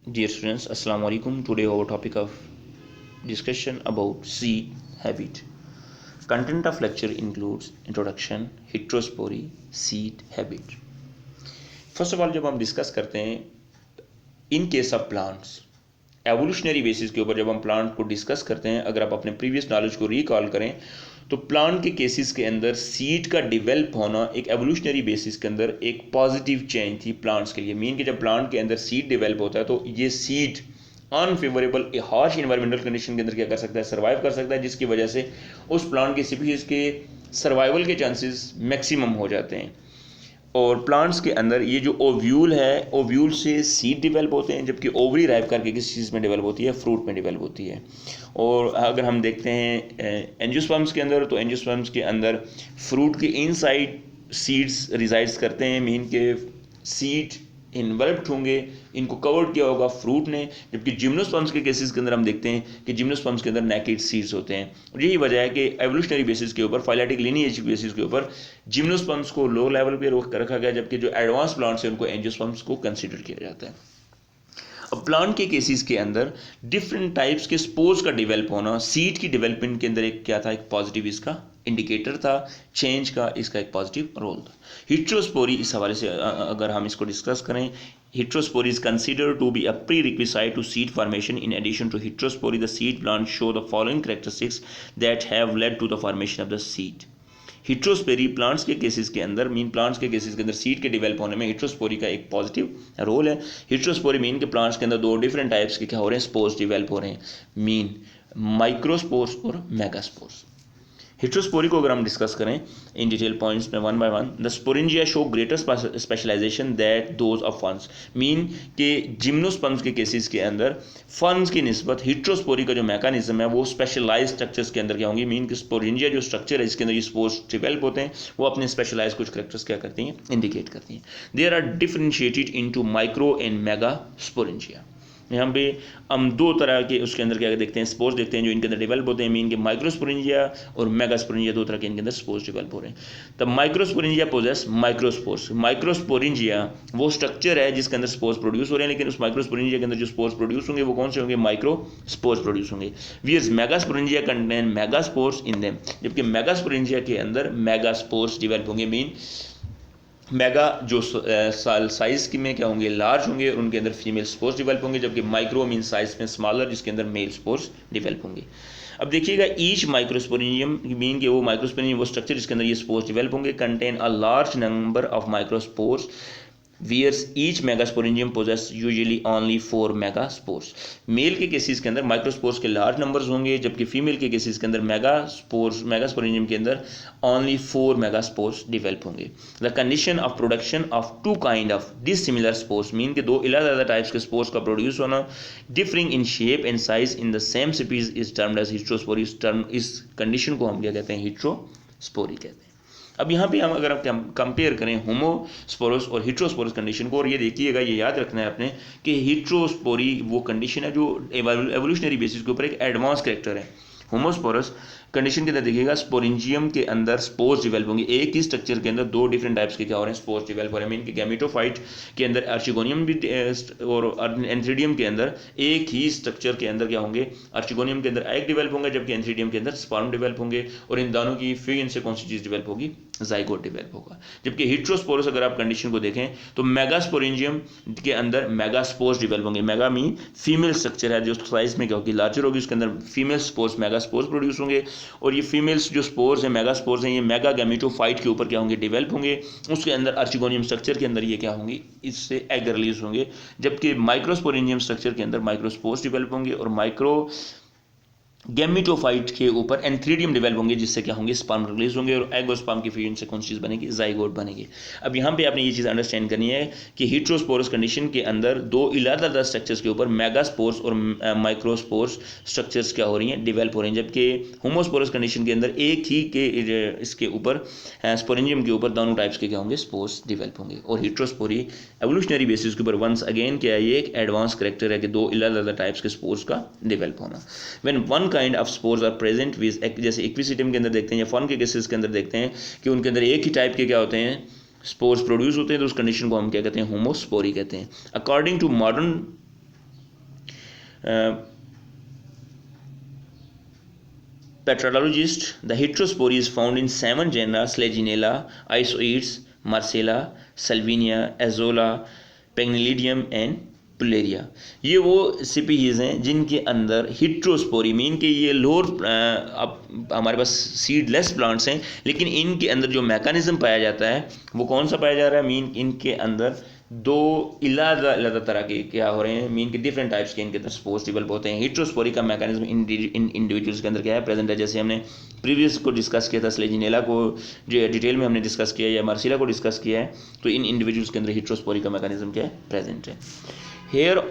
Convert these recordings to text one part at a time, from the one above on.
Dear students, Assalamu alaikum. Today our topic of discussion about seed habit. Content of lecture includes introduction, heterospory, seed habit. First of all, जब हम discuss करते हैं in case of plants, evolutionary basis के ऊपर जब हम plant को discuss करते हैं, अगर आप अपने प्रीवियस नॉलेज को रिकॉल करें तो प्लांट के केसेस के अंदर सीड का डिवेल्प होना एक एवोल्यूशनरी बेसिस के अंदर एक पॉजिटिव चेंज थी प्लांट्स के लिए। मीन कि जब प्लांट के अंदर सीड डिवेल्प होता है तो ये seed unfavourable harsh environmental condition के अंदर क्या कर सकता है, सर्वाइव कर सकता है, जिसकी वजह से उस प्लांट की स्पीशीज के सर्वाइवल के चांसेस मैक्सिमम हो जाते हैं। और प्लांट्स के अंदर ये जो ओव्यूल है, ओव्यूल से सीड डिवेल्प होते हैं, जबकि ओवरी राइप करके किस चीज़ में डिवेल्प होती है, फ्रूट में डिवेल्प होती है। और अगर हम देखते हैं एंजियोस्पर्म्स के अंदर, तो एंजियोस्पर्म्स के अंदर फ्रूट के इनसाइड सीड्स रिजाइड्स करते हैं। मीन के सीड इन्वेल्प्ड होंगे, इनको कवर्ड किया होगा फ्रूट ने, जबकि जिम्नोस्पर्म्स के केसेस के अंदर हम देखते हैं कि जिम्नोस्पर्म्स के अंदर नेकेड सीड्स होते हैं। और यही वजह है कि एवोल्यूशनरी बेसिस के ऊपर, फाइलेटिक लिनिएज बेसिस के ऊपर जिम्नोस्पर्म्स को लो लेवल पे रखा गया, जबकि जो एडवांस प्लांट्स हैं उनको एंजियोस्पर्म्स को कंसिडर किया जाता है। अब प्लांट के केसेस के अंदर डिफरेंट टाइप्स के स्पोर्स का डेवलप होना सीड की डेवलपमेंट के अंदर एक क्या था, एक पॉजिटिव इसका इंडिकेटर था, चेंज का इसका एक पॉजिटिव रोल था। हिट्रोस्पोरी, इस हवाले से अगर हम इसको डिस्कस करें, heterospore is considered to be a prerequisite to seed formation. In addition to heterospore, the seed plants show the following characteristics that have led to the formation of the seed. Heterospory plants के cases के अंदर, mean plants के cases के अंदर seed के develop होने में हिट्रोस्पोरी का एक पॉजिटिव रोल है। हिट्रोस्पोरी मीन के प्लांट्स के अंदर दो डिफरेंट टाइप्स के क्या हो रहे हैं, स्पोर्स डेवलप हो रहे हैं, मीन माइक्रोस्पोर्स और मेगास्पोर्स। हिट्रोस्पोरी को अगर हम डिस्कस करें इन डिटेल पॉइंट्स में one by one, the sporangia show greater specialization that those of ferns. Mean के जिम्नोस्पर्म्स के केसेस के अंदर फर्न्स की निस्बत हिट्रोस्पोरी का जो मैकेनिज्म है वो स्पेशलाइज स्ट्रक्चर्स के अंदर क्या होंगी। मीन के स्पोरेंजिया जो स्ट्रक्चर है इसके अंदर ये स्पोर्स डेवलप होते हैं, वो अपने स्पेशलाइज कुछ करेक्टर्स क्या करती हैं, इंडिकेट करती हैं। There are differentiated into micro and mega sporangia. यहाँ पे हम दो तरह के उसके अंदर क्या देखते हैं, स्पोर्स देखते हैं जो इनके अंदर डेवलप होते हैं। मीन के माइक्रोस्पोरेंजिया और मेगास्पोरेंजिया, दो तरह के इनके अंदर स्पोर्स डेवलप हो रहे हैं। तब माइक्रोस्पोरेंजिया पोजेस माइक्रोस्पोर्स। माइक्रोस्पोरेंजिया वो स्ट्रक्चर है जिसके अंदर स्पोर्स प्रोड्यूस हो रहे हैं, लेकिन उस माइक्रोस्पोरेंजिया के अंदर जो स्पोर्स प्रोड्यूस होंगे वो कौन से होंगे, माइक्रो स्पोर्स प्रोड्यूस होंगे। Whereas megasporangia contain megaspores in them, जबकि मेगास्पोरेंजिया के अंदर मेगास्पोर्स डेवलप होंगे। मीन मेगा जो साइज की में क्या होंगे, लार्ज होंगे, और उनके अंदर फीमेल स्पोर्स डेवलप होंगे, जबकि माइक्रो मीन साइज में स्मॉलर, जिसके अंदर मेल स्पोर्स डेवलप होंगे। अब देखिएगा ईच माइक्रोस्पोरेंजियम मीन के वो माइक्रोस्पोरेंजियम वो स्ट्रक्चर जिसके अंदर ये स्पोर्स डेवलप होंगे contain a large number of microspores, whereas each megasporangium possess usually only 4 megaspores. Male के केसेस के अंदर माइक्रोस्पोर्स के लार्ज नंबर्स होंगे, जबकि फीमेल के केसेस के अंदर मेगास्पोरेंजियम के अंदर ओनली 4 मेगास्पोर्स डेवलप होंगे। The condition of production of two kind of dissimilar spores, mean के दो अलग-अलग टाइप्स के स्पोर्स का प्रोड्यूस होना, differing in shape and size in the same species is termed as heterospory. इस कंडीशन को हम क्या कहते हैं, हिट्रोस्पोरी कहते हैं। अब यहाँ पे हम अगर हम कंपेयर करें होमोस्पोरस और हिट्रोस्पोरस कंडीशन को, और ये देखिएगा, ये याद रखना है आपने कि हिट्रोस्पोरी वो कंडीशन है जो एवोल्यूशनरी बेसिस के ऊपर एक एडवांस कैरेक्टर है। होमोस्पोरस कंडीशन के अंदर देखिएगा स्पोरेंजियम के अंदर स्पोर्स डेवलप होंगे, एक ही स्ट्रक्चर के अंदर दो डिफरेंट टाइप्स के क्या हो रहे हैं, स्पोर्स डेवलप हो रहे हैं। मीन के गैमेटोफाइट के अंदर आर्चिगोनियम भी और एंथ्रीडियम के अंदर एक ही स्ट्रक्चर के अंदर क्या होंगे, आर्चिगोनियम के अंदर एग डेवलप होंगे, जबकि एंथ्रीडियम के अंदर स्पर्म डेवलप होंगे, और इन दोनों की फ्यूजन से कौन सी चीज़ डेवलप होगी, जाइगोट डेवलप होगा। जबकि हिट्रोस्पोरस अगर आप कंडीशन को देखें तो मेगास्पोरेंजियम के अंदर मेगास्पोर्स डेवलप होंगे। मेगा मीन फीमेल स्ट्रक्चर है जो साइज में क्या होगी, लार्जर होगी, उसके अंदर फीमेल स्पोर्स मेगास्पोर्स प्रोड्यूस होंगे, और ये फीमेल्स जो स्पोर्स हैं, मेगास्पोर्स हैं, ये मेगा गैमेटोफाइट के ऊपर क्या होंगे, डेवलप होंगे। उसके अंदर आर्चिगोनियम स्ट्रक्चर के अंदर ये क्या होंगी, इससे एग रिलीज होंगे, जबकि माइक्रोस्पोरेंजियम स्ट्रक्चर के अंदर माइक्रोस्पोर्स डेवलप होंगे, और माइक्रो गैमेटोफाइट के ऊपर एंथ्रीडियम डेवलप होंगे, जिससे क्या होंगे, स्पर्म रिलीज होंगे, और एग और स्पर्म की फ्यूजन से कौन सी चीज़ बनेगी, जाइगोट बनेगी। अब यहाँ पे आपने ये चीज़ अंडरस्टैंड करनी है कि हिट्रोस्पोरस कंडीशन के अंदर दो अलग-अलग स्ट्रक्चर्स के ऊपर मेगास्पोर्स और माइक्रोस्पोर्स स्ट्रक्चर्स क्या हो रही हैं, डेवलप हो रही हैं, जबकि होमोस्पोरस कंडीशन के अंदर एक ही के इसके ऊपर स्पोरेंजियम के ऊपर दोनों टाइप्स के क्या होंगे, स्पोर्स डेवलप होंगे। और हिट्रोस्पोरी एवोल्यूशनरी बेसिस के ऊपर वंस अगेन क्या है, ये एक एडवांस करेक्टर है कि दो अलग-अलग टाइप्स के स्पोर्स का डेवलप होना। When one kind of spores are present viz, जैसे इक्विसिटम के अंदर देखते हैं या फर्न के केसेस के अंदर देखते हैं कि उनके अंदर एक ही टाइप के क्या होते हैं, स्पोर्स प्रोड्यूस होते हैं, तो उस कंडीशन को हम क्या कहते हैं, होमोस्पोरी कहते हैं। According to modern Petrologist, the heterospore is found in 7 genera: Selaginella, Isoetes, Marcella, Salvinia, Azolla, Pagnidium and Pullaria. ये वो स्पीशीज हैं जिनके अंदर हिट्रोस्पोरी मीन के ये लोअर अब हमारे पास सीडलेस प्लांट्स हैं, लेकिन इनके अंदर जो मैकेनिज्म पाया जाता है वो कौन सा पाया जा रहा है? मीन इनके अंदर दो अलग तरह के क्या हो रहे हैं, मीन के डिफरेंट टाइप्स के इनके अंदर स्पोर्स डेवलप होते हैं। हिट्रोस्पोरी का मैकेनिज्म इन इंडिविजुअल्स के अंदर क्या है, प्रेजेंट है। जैसे हमने प्रीवियस को डिस्कस किया था, स्लेजिनेला को जो डिटेल में हमने डिस्कस किया या मार्सिला को डिस्कस किया है, तो इन इंडिविजुअल्स के अंदर हिट्रोस्पोरी का मैकेनिज्म क्या है, प्रेजेंट है। Here,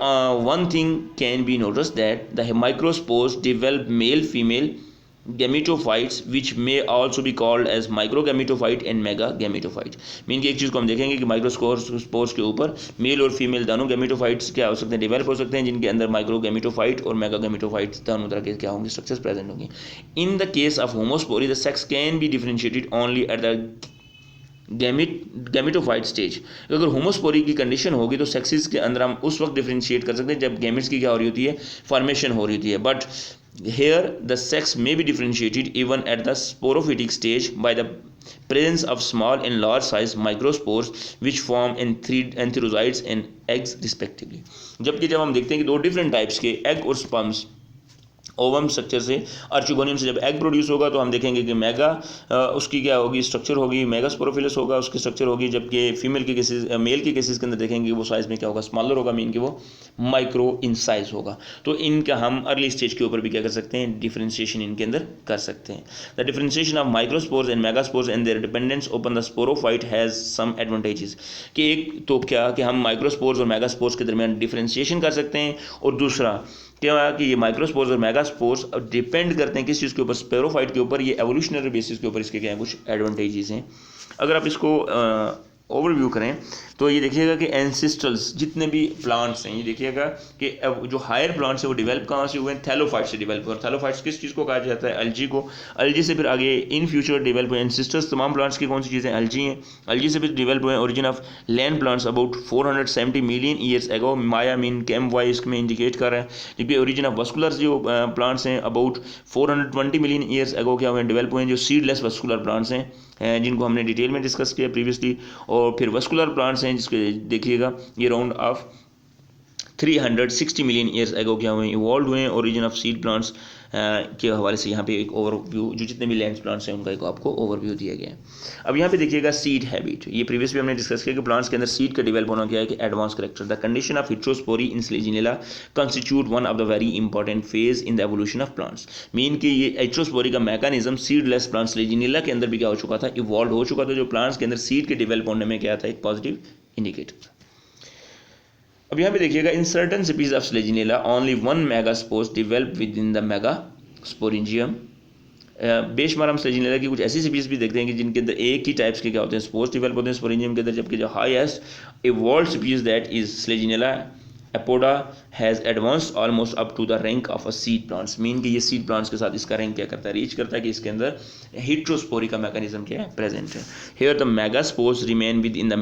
one thing can be noticed that the microspores develop male-female gametophytes, which may also be called as microgametophyte and megagametophyte. Mean की एक चीज़ को हम देखेंगे कि माइक्रोस्पोर्स के ऊपर मेल और फीमेल दोनों गैमेटोफाइट्स क्या हो सकते हैं, डेवलप हो सकते हैं, जिनके अंदर माइक्रोगैमेटोफाइट और मेगागैमेटोफाइट्स दोनों तरह के क्या होंगे, स्ट्रक्चर्स प्रेजेंट होंगे। In the case of homospory the sex can be differentiated only at the gametophyte stage. अगर होमोस्पोरी की कंडीशन होगी तो सेक्सेस के अंदर हम उस वक्त डिफरेंशिएट कर सकते हैं जब गैमेट्स की क्या हो रही होती है, फॉर्मेशन हो रही होती है। But here the sex may be differentiated even at the sporophytic stage by the presence of small and large size microspores which form antherozoids and eggs respectively। जबकि जब हम देखते हैं कि दो डिफरेंट टाइप्स के एग और स्पर्म्स ओवम स्ट्रक्चर से आर्चिगोनियम से जब एग प्रोड्यूस होगा तो हम देखेंगे कि मेगा उसकी क्या होगी, स्ट्रक्चर होगी, मेगास्पोरोफिलस होगा उसकी स्ट्रक्चर होगी, जबकि फीमेल के केसेस मेल के केसेस के अंदर देखेंगे वो साइज़ में क्या होगा, स्मॉलर होगा, मीन कि वो माइक्रो इन साइज होगा। तो इनका हम अर्ली स्टेज के ऊपर भी क्या कर सकते हैं, डिफरेंशिएशन इनके अंदर कर सकते हैं। The differentiation of microspores and megaspores and their dependence upon the sporophyte has some advantages. कि एक तो क्या कि हम माइक्रोस्पोर्स और मेगास्पोर्स के दरमियान डिफरेंशिएशन कर सकते हैं, और दूसरा क्या कि ये माइक्रोस्पोर्स और मेगास्पोर्स डिपेंड करते हैं किस चीज़ के ऊपर, स्पेरोफाइट के ऊपर। ये एवोल्यूशनरी बेसिस के ऊपर इसके क्या है, कुछ एडवांटेजेस हैं। अगर आप इसको ओवरव्यू करें तो ये देखिएगा कि एंसेस्ट्रल्स जितने भी प्लांट्स हैं, ये देखिएगा कि जो हायर प्लांट्स है वो डेवलप कहाँ से हुए हैं, थैलोफाइट से डेवलप हुए। और थैलोफाइट्स किस चीज़ को कहा जाता है, अलजी को। अलजी से फिर आगे इन फ्यूचर डेवलप हुए एंसेस्टर्स तमाम प्लांट्स की कौन सी चीज़ें, अलजी हैं। अलजी से फिर डेवलप हुए origin of land plants about 470 million years ago. माया मीन कैम वाई इसमें इंडिकेट कर रहा है। जबकि ओरिजिन ऑफ वस्कुलर जो प्लांट्स हैं अबाउट 420 मिलियन ईयर्स एगो क्या हुए, डेवलप हुए हैं, जो सीडलेस वस्कुलर प्लांट्स हैं जिनको हमने डिटेल में डिस्कस किया प्रीवियसली। और फिर वस्कुलर प्लांट्स हैं जिसके देखिएगा ये round of 360 million years ago क्या हुए, इवॉल्व हुए हैं। ओरिजिन ऑफ सीड प्लांट्स के हवाले से यहाँ पे एक ओवरव्यू, जो जितने भी लैंड प्लांट्स हैं उनका एक आपको ओवरव्यू दिया गया है। अब यहाँ पे देखिएगा सीड हैबिट। ये प्रीवियस भी हमने डिस्कस किया कि प्लांट्स के अंदर सीड का डेवलप होना क्या है कि advance character. The condition of heterospory in Selaginella constitute one of the very important phase in the evolution of plants. Mean कि ये हिट्रोस्पोरी का मैकेनिज्म सीडलेस प्लांट्स स्लेजिनेला के अंदर भी क्या हो चुका था, इवॉल्व हो चुका था, जो प्लांट्स के अंदर सीड के डेवलप होने में क्या था, एक पॉजिटिव इंडिकेटर। अब यहाँ पे देखिएगा in certain species of Selaginella only one megaspores develop within the megasporangium. बेशुमार हम स्लेजिनेला की कुछ ऐसी स्पीसीज भी देखते हैं कि जिनके अंदर एक ही टाइप्स के क्या होते हैं, स्पोर्स डेवलप होते हैं स्पोरेंजियम के अंदर। जबकि जो highest evolved species that is Selaginella apoda has advanced almost up to the rank of a seed plants. Mean कि ये सीड प्लांट्स के साथ इसका रैंक क्या करता है, रीच करता है कि इसके अंदर हिट्रोस्पोरी का मैकेनिज्म क्या है, प्रेजेंट है। Here the megaspores remain with in the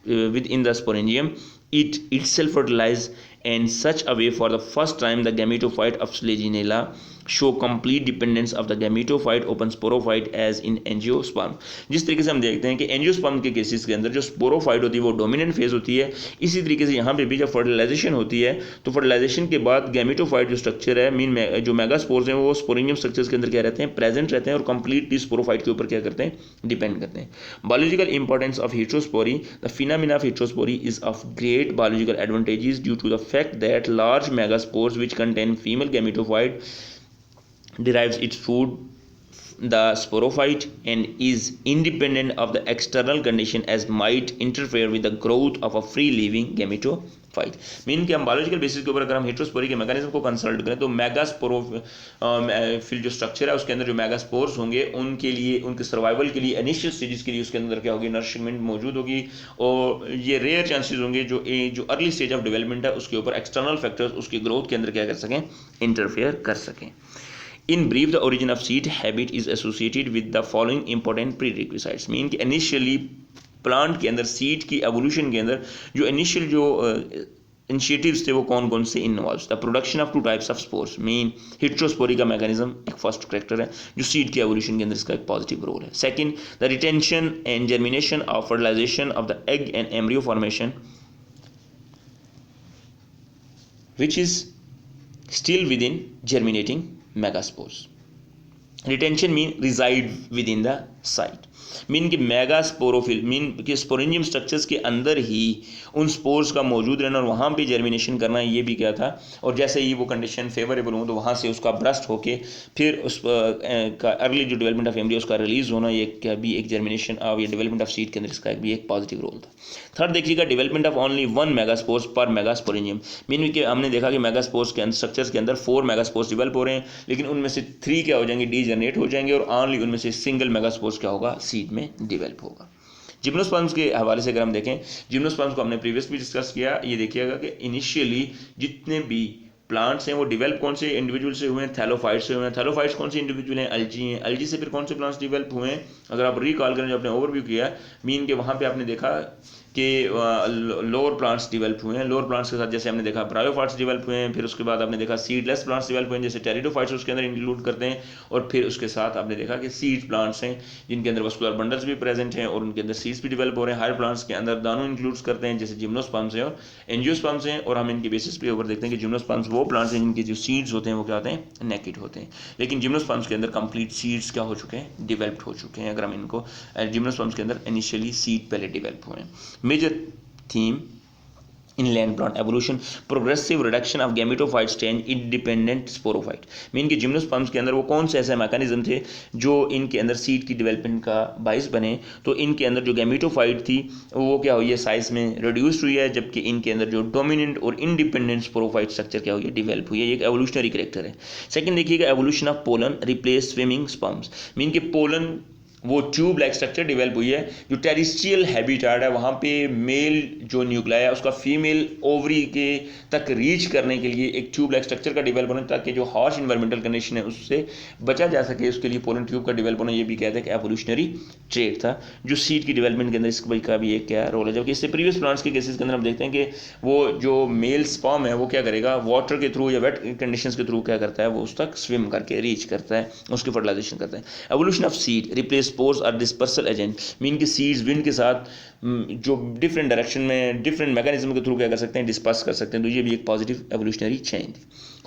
within the sporangium, it itself fertilize in such a way for the first time the gametophyte of Selaginella show complete dependence of the gametophyte upon sporophyte as in angiosperm। जिस तरीके से हम देखते हैं कि angiosperm के cases के अंदर जो स्पोरोफाइट होती है वो डोमिनेंट फेज होती है, इसी तरीके से यहाँ पे भी जब फर्टिलाइजेशन होती है तो फर्टिलाइजेशन के बाद गैमेटोफाइट जो स्ट्रक्चर है, मीन जो मेगास्पोर्स हैं वो स्पोरेंजियम स्ट्रक्चर्स के अंदर क्या रहते हैं, प्रेजेंट रहते हैं, और कंप्लीटली स्पोरोफाइट के ऊपर क्या करते हैं, डिपेंड करते हैं। Biological importance of heterospory. The phenomena of heterospory is of great biological advantages due to the fact that large megaspores which contain female gametophyte derives its food the sporophyte and is independent of the external condition as might interfere with the growth of a free living gametophyte। Mean कि हम biological basis के ऊपर अगर हम हिट्रोस्पोरी के mechanism को consult करें तो मेगास्पोरोफिल जो स्ट्रक्चर है उसके अंदर जो मेगास्पोर्स होंगे उनके लिए, उनके सर्वाइवल के लिए, इनिशियल स्टेजेस के लिए उसके अंदर क्या होगी, नरिशमेंट मौजूद होगी। और ये रेयर चांसेस होंगे जो अर्ली स्टेज ऑफ डेवलपमेंट है उसके ऊपर एक्सटर्नल फैक्टर्स उसकी ग्रोथ के अंदर क्या कर सकें, इंटरफेयर कर सकें। In brief, the origin of seed habit is associated with the following important prerequisites। Mean कि इनिशियली प्लांट के अंदर सीड की एवोल्यूशन के अंदर जो इनिशियल जो इनिशिएटिव्स थे वो कौन कौन से involve, the production of two types of spores, main heterospory का मैकेनिज्म एक फर्स्ट करेक्टर है जो सीड के एवोल्यूशन के अंदर इसका एक पॉजिटिव रोल है। Second, the retention and germination of fertilization of the egg and embryo formation which is still within germinating megaspores. Retention mean reside within the site, mean कि megasporophyll mean कि sporangium structures के अंदर ही उन spores का मौजूद रहना और वहाँ पे जर्मिनेशन करना, ये भी क्या था। और जैसे ही वो कंडीशन फेवरेबल हो तो वहाँ से उसका ब्रस्ट होके फिर उस का अर्ली जो डेवलपमेंट ऑफ एम्ब्रियो उसका रिलीज होना, ये क्या भी एक जर्मिनेशन ऑफ या डेवलपमेंट ऑफ सीड के अंदर इसका भी एक पॉजिटिव रोल था। थर्ड देखिएगा, डेवलपमेंट ऑफ ओनली 1 मेगास्पोर्स पर मेगास्पोरेंजियम, मीन कि हमने देखा कि मेगास्पोर्स के अंदर स्ट्रक्चर्स के अंदर 4 मेगास्पोर्स डेवलप हो रहे हैं, लेकिन उनमें से 3 क्या हो जाएंगे, डीजनरेट हो जाएंगे और ओनली उनमें से सिंगल मेगास्पोर्स क्या होगा, सीड में डेवलप होगा। जिम्नोस्पर्म्स के हवाले से अगर हम देखें, जिम्नोस्पर्म्स को हमने प्रीवियस भी डिस्कस किया। ये देखिएगा कि इनिशियली जितने भी प्लांट्स हैं वो डेवलप कौन से इंडिविजुअल से हुए हैं, थैलोफाइट्स से हुए हैं। थैलोफाइट्स कौन से इंडिविजुअल हैं, अल्जी हैं। अल्जी से फिर कौन से प्लांट्स डेवलप हुए हैं, अगर आप रिकॉल करें जो आपने ओवरव्यू किया, मीन के वहाँ पे आपने देखा कि लोअर प्लांट्स डेवलप हुए हैं। लोअर प्लांट्स के साथ जैसे हमने देखा ब्रायोफाइट्स डेवलप हुए हैं, फिर उसके बाद आपने देखा सीडलेस प्लांट्स डेवलप हुए हैं जैसे टेरिडोफाइट्स उसके अंदर इंक्लूड करते हैं, और फिर उसके साथ आपने देखा कि सीड प्लांट्स हैं जिनके अंदर वस्कुलर बंडल्स भी प्रेजेंट हैं और उनके अंदर सीड्स भी डेवलप हो रहे हैं। हायर प्लांट्स के अंदर दानों इंक्लूड करते हैं जैसे जिम्नोस्पर्म्स हैं और एंजियोस्पर्म्स हैं। और हम इनके बेसिस पे ऊपर देखते हैं कि जिम्नोस्पर्म्स वो प्लांट्स हैं जिनके जो सीड्स होते हैं वो क्या होते हैं, नेकेड होते हैं, लेकिन जिम्नोस्पर्म्स के अंदर कंप्लीट सीड्स क्या हो चुके हैं, डेवलप्ड हो चुके हैं। अगर हम इनको जिम्नोस्पर्म्स के अंदर इनिशियली सीड पहले डेवलप हुए हैं। Major theme in land plant evolution, progressive reduction of gametophyte stage independent sporophyte, mean कि जिम्नोस्पर्म्स के अंदर वो कौन से ऐसे मैकेनिज्म थे जो इनके अंदर सीड की डेवलपमेंट का बाइस बने। तो इनके अंदर जो गैमेटोफाइट थी वो क्या हुई है, साइज में रिड्यूस्ड हुई है, जबकि इनके अंदर जो डोमिनेंट और इंडिपेंडेंट स्पोरोफाइट स्ट्रक्चर क्या हुई है, डेवलप हुई है। ये एक एवोल्यूशनरी कैरेक्टर है। सेकंड देखिएगा, evolution of pollen replace swimming sperms, mean कि पोलन वो ट्यूब लाइक स्ट्रक्चर डेवलप हुई है जो टेरिस्ट्रियल हैबिटेट है, वहाँ पे मेल जो न्यूक्लिया है उसका फीमेल ओवरी के तक रीच करने के लिए एक ट्यूब लाइक स्ट्रक्चर का डेवलप होना, ताकि जो हार्श इन्वायरमेंटल कंडीशन है उससे बचा जा सके, उसके लिए पोलन ट्यूब का डेवलप होना, ये भी कहते हैं कि एवोल्यूशनरी ट्रेट था जो सीड की डेवलपमेंट के अंदर इसका भी एक क्या रोल है। जबकि इससे प्रीवियस प्लांट्स के केसेस के अंदर हम देखते हैं कि वो जो मेल स्पर्म है वो क्या करेगा, वाटर के थ्रू या वेट कंडीशंस के थ्रू क्या करता है, वो उस तक स्विम करके रीच करता है, उसकी फर्टिलाइजेशन करता है। Evolution of seed replace spores और डिस्पर्सल एजेंट, मीन कि सीड्स विंड के साथ जो डिफरेंट डायरेक्शन में डिफरेंट मैकेनिज्म के थ्रू क्या कर सकते हैं, डिस्पर्स कर सकते हैं। तो ये भी एक पॉजिटिव एवोल्यूशनरी चेंज।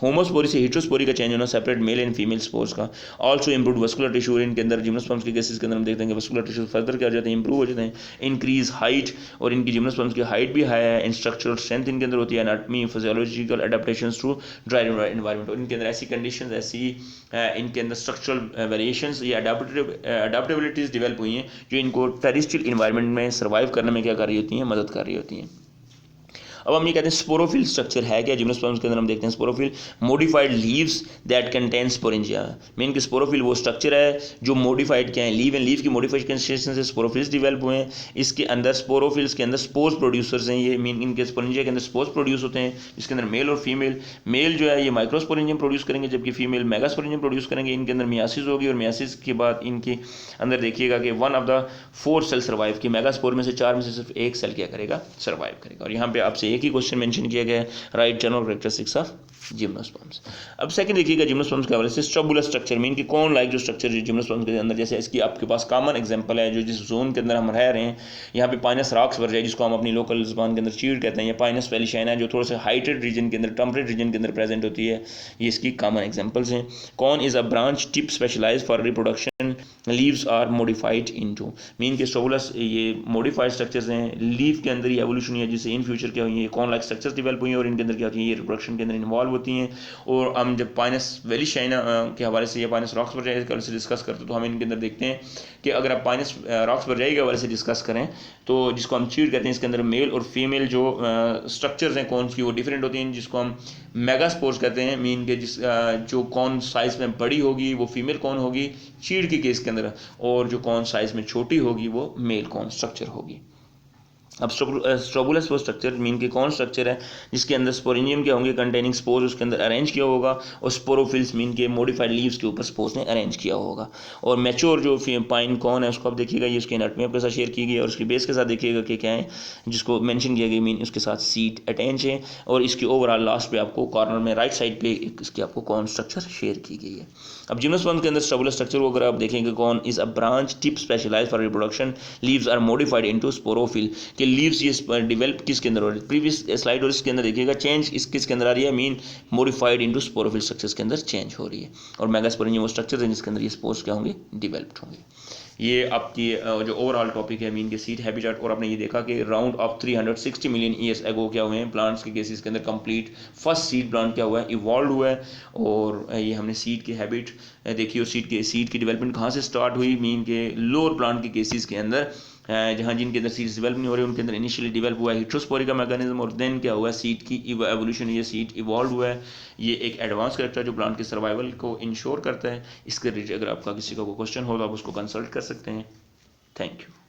होमोस्पोरी से हिट्रोस्पोरी का चेंज होना, separate male and female spores का। ऑल्सो इंप्रूव वस्कुलर टिश्यू, इनके अंदर जिम्नोस्पर्म्स के केसेस के अंदर हम देखते हैं कि वस्कुलर टिश्यू फर्दर क्या हो जाते हैं, इंप्रूव हो जाते हैं। इंक्रीज हाइट, और इनकी जिम्नोस्पर्म्स की हाइट भी हाई है। इन स्ट्रक्चरल स्ट्रेंथ इनके अंदर होती है। Anatomy physiological adaptations through dry environment, और इनके अंदर ऐसी कंडीशंस ऐसी इनके अंदर स्ट्रक्चरल वेरिएशंस या अडेप्टेबिलिटीज डेवलप हुई हैं जो इनको टेरिस्ट्रियल इन्वायरमेंट में सर्वाइव करने में क्या कर रही होती हैं, मदद कर रही होती हैं। अब हम ये कहते हैं स्पोरोफिल स्ट्रक्चर है क्या जिम्नोस्पर्म्स के अंदर, हम देखते हैं sporophyll modified leaves that contain sporangia, mean कि स्पोरोफिल वो स्ट्रक्चर है जो मॉडिफाइड क्या है, लीव एंड लीव की मॉडिफिकेशन से स्पोरोफिल्स डेवलप हुए हैं। इसके अंदर स्पोरोफिल्स के अंदर स्पोर्स प्रोड्यूसर्स हैं, ये मीन इनके स्पोरेंजिया के अंदर स्पोर्स प्रोड्यूस होते हैं, इसके अंदर मेल और फीमेल। मेल जो है ये माइक्रोस्पोरेंजियम प्रोड्यूस करेंगे, जबकि फीमेल मेगास्पोरेंजियम प्रोड्यूस करेंगे। इनके अंदर मियासिस होगी, और मियासिस के बाद इनके अंदर देखिएगा कि 1 ऑफ द 4 सेल सर्वाइव की, मेगास्पोर में से 4 में से सिर्फ एक सेल क्या करेगा, सर्वाइव करेगा। और यहाँ पे आपसे एक ही क्वेश्चन मेंशन किया गया है, right general characteristics of gymnosperms. अब सेकंड देखिएगा जिम्नोस्पर्म्स के हवाले से स्ट्रबुलस स्ट्रक्चर, मीन कि कौन लाइक जो स्ट्रक्चर जो जिम्नोस्पर्म्स के अंदर, जैसे इसकी आपके पास कॉमन एग्जांपल है जो जिस जोन के अंदर हम रह रहे हैं, यहाँ पे पाइनस रॉक्स वर्ज है जिसको हम अपनी लोकल ज़बान के अंदर चीड़ कहते हैं, या पाइनस वेलिशाइना है जो थोड़ा सा हाइटेड रीजन के अंदर, टेम्परेट रीजन के अंदर प्रेजेंट होती है, ये इसकी कॉमन एग्जांपल्स हैं। Cone is a branch tip specialize for reproduction, leaves are modified into, mean के स्ट्रबुलस ये मॉडिफाइड स्ट्रक्चर्स हैं, लीव के अंदर ही एवोल्यूशन हुई है जिससे इन फ्यूचर क्या हुई है, कौन लाइक स्ट्रक्चर्स डेवलप हुई हैं और इनके अंदर क्या होती है, ये रिप्रोडक्शन के अंदर इन्वॉल्व होती हैं। और हम जब पाइनस वेलिशाइना के हवाले से या पाइनस रॉक्स वर्जाई के हवाले से डिस्कस करते हैं तो हम इनके अंदर देखते हैं कि अगर आप पाइनस रॉक्स वर्जाई के हवाले से डिस्कस करें तो जिसको हम चीड़ कहते हैं, इसके अंदर मेल और फीमेल जो स्ट्रक्चर्स हैं कौन सी वो डिफरेंट होती हैं, जिसको हम मेगास्पोर्स कहते हैं, मीन के जिस जो कौन साइज़ में बड़ी होगी वो फीमेल कौन होगी चीड़ के केस के अंदर, और जो कौन साइज़ में छोटी होगी वो मेल कौन स्ट्रक्चर होगी। अब स्ट्रोबुलस वो स्ट्रक्चर मीन के कौन स्ट्रक्चर है जिसके अंदर स्पोरेंजियम क्या होंगे कंटेनिंग स्पोर्स उसके अंदर अरेंज किया होगा, और स्पोरोफिल्स मीन के मॉडिफाइड लीव्स के ऊपर स्पोर्स ने अरेंज किया होगा। और मैच्योर जो पाइन कौन है उसको आप देखिएगा, ये उसके एनाटॉमी आपके साथ शेयर की गई है, और उसकी बेस के साथ देखिएगा कि क्या है जिसको मेंशन किया गया मीन उसके साथ सीट अटैच है, और इसकी ओवरऑल लास्ट पे आपको कॉर्नर में राइट साइड पे इसकी आपको कौन स्ट्रक्चर शेयर की गई है। अब जिम्नोस्पर्म के अंदर स्ट्रोबुलस स्ट्रक्चर को अगर आप देखेंगे cone is a branch tip specialize for reproduction, leaves are modified into sporophyll, के लीव्स ये डेवलप किसके अंदर हो रही है, प्रीवियस स्लाइड और इसके अंदर देखिएगा चेंज इस किसके अंदर आ रही है, mean modified into sporophyll structures के अंदर चेंज हो रही है, और मेगास्पोरेंजियम वो स्ट्रक्चर्स हैं जिसके अंदर ये स्पोर्स क्या होंगे डेवलप्ड होंगे। ये आपकी जो ओवरऑल टॉपिक है मीन के सीड हैबिटेट, और आपने ये देखा कि round of 360 million years ago क्या हुए हैं प्लांट्स के केसेस के अंदर कंप्लीट फर्स्ट सीड प्लांट क्या हुआ है इवॉल्व हुआ है, और ये हमने सीड की हैबिट देखी, और सीड की डेवलपमेंट कहाँ से स्टार्ट हुई, मीन के लोअर प्लांट के केसेस के अंदर जहाँ जिनके अंदर सीड्स डेवलप नहीं हो रहे उनके अंदर इनिशियली डेवलप हुआ है हिट्रोस्पोरी का मैकेनिज्म, और देन क्या हुआ है सीड की एवोल्यूशन, ये सीड इवॉल्व हुआ है। ये एक एडवांस करेक्टर जो प्लांट के सर्वाइवल को इंश्योर करता है। इसके रिलेटेड अगर आपका किसी का कोई क्वेश्चन हो तो आप उसको कंसल्ट कर सकते हैं। Thank you.